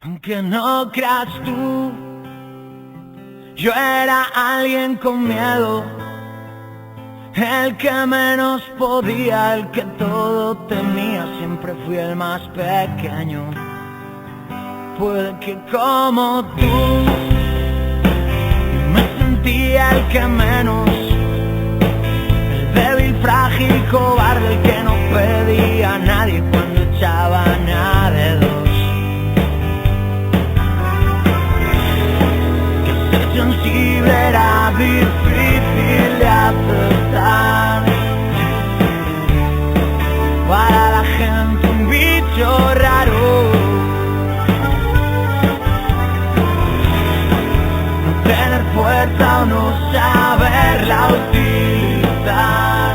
Aunque no creas tú, yo era alguien con miedo, el que menos podía, el que todo temía. Siempre fui el más pequeño, puede que como tú, yo me sentía el que menos, el débil, frágil, cobarde, el que no pedía a nadie cuando echaban a dedos. Sensible era difícil de aceptar, para la gente un bicho raro, no tener fuerza o no saberla utilizar.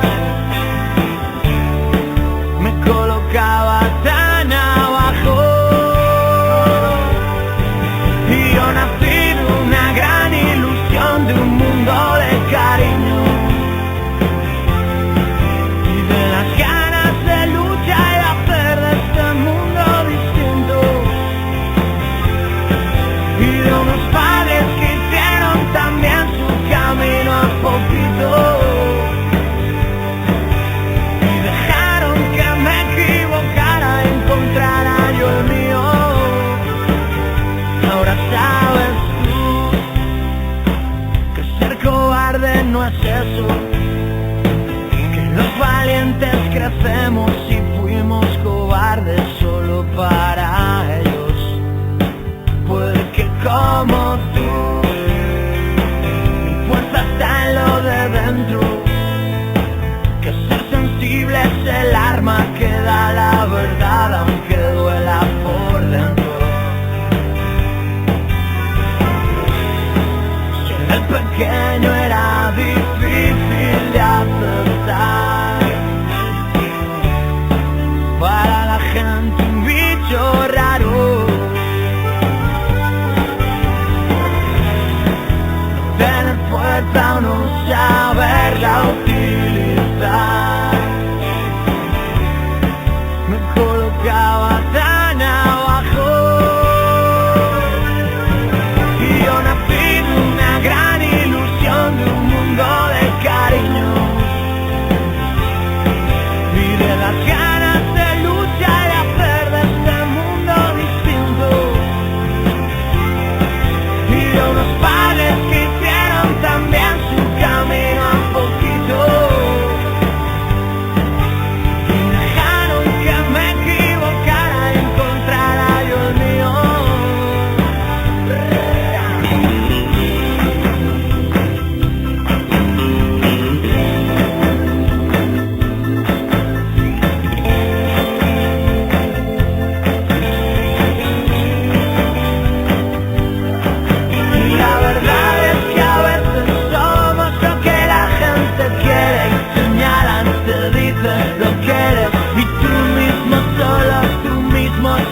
lo que eres. Y tú mismo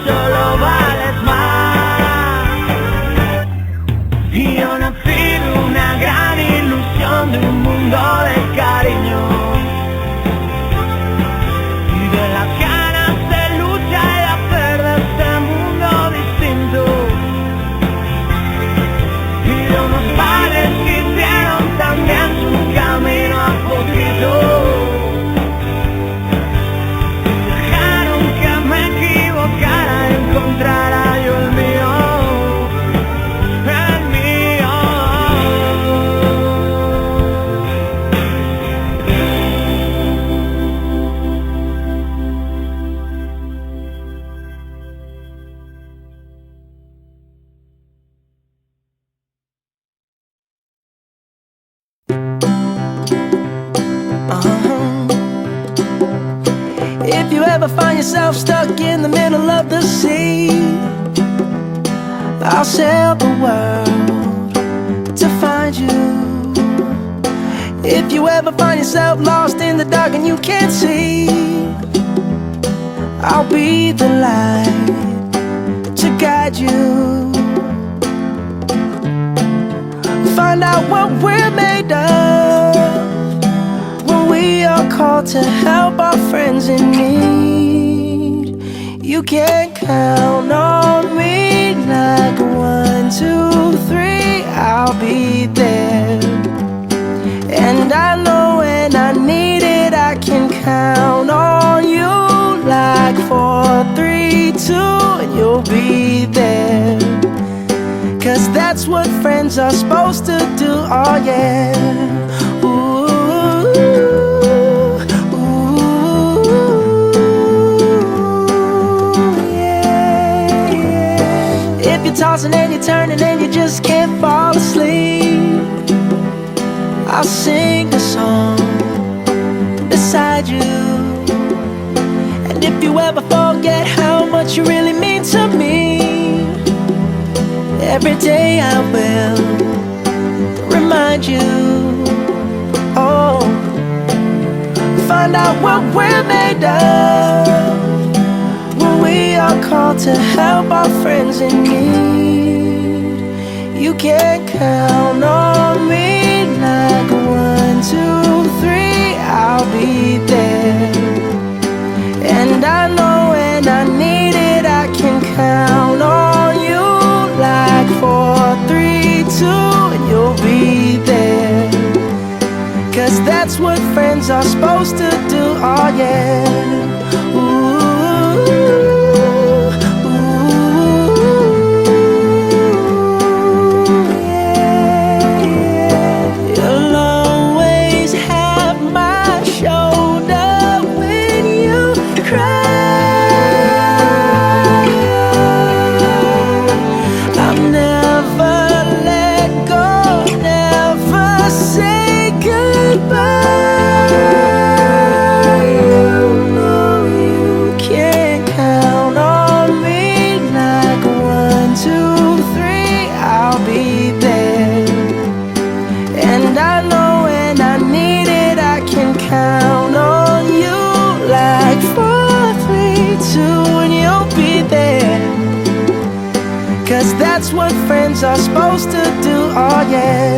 solo vales más. Y yo nací de una gran ilusión, de un mundo de cariño y de las ganas de lucha y de hacer de este mundo distinto. Y de unos padres que hicieron también su camino a poquito y dejaron que me equivocara y encontrara yo el mío, el mío. If you ever find yourself stuck in the middle of the sea, I'll sail the world to find you. If you ever find yourself lost in the dark and you can't see, I'll be the light to guide you. Find out what we're made of when we are called to help our friends in need. You can count on me like 1, 2, 3, I'll be there. And I know when I need it, I can count on you like 4, 3, 2, and you'll be there. 'Cause that's what friends are supposed to do, oh yeah. Ooh, ooh, yeah, yeah. If you're tossing and you're turning and you just can't fall asleep, I'll sing a song beside you. And if you ever forget how much you really mean to me, every day I will remind you. Oh, find out what we're made of when we are called to help our friends in need. You can count on me like 1, 2, 3, I'll be there. And I know when I need it, I can count on you like 4, 3, 2, and you'll be there. 'Cause that's what friends are supposed to do, oh yeah. Ooh, ooh, yeah, yeah. You'll always have my shoulder when you cry. That's what friends are supposed to do, oh yeah.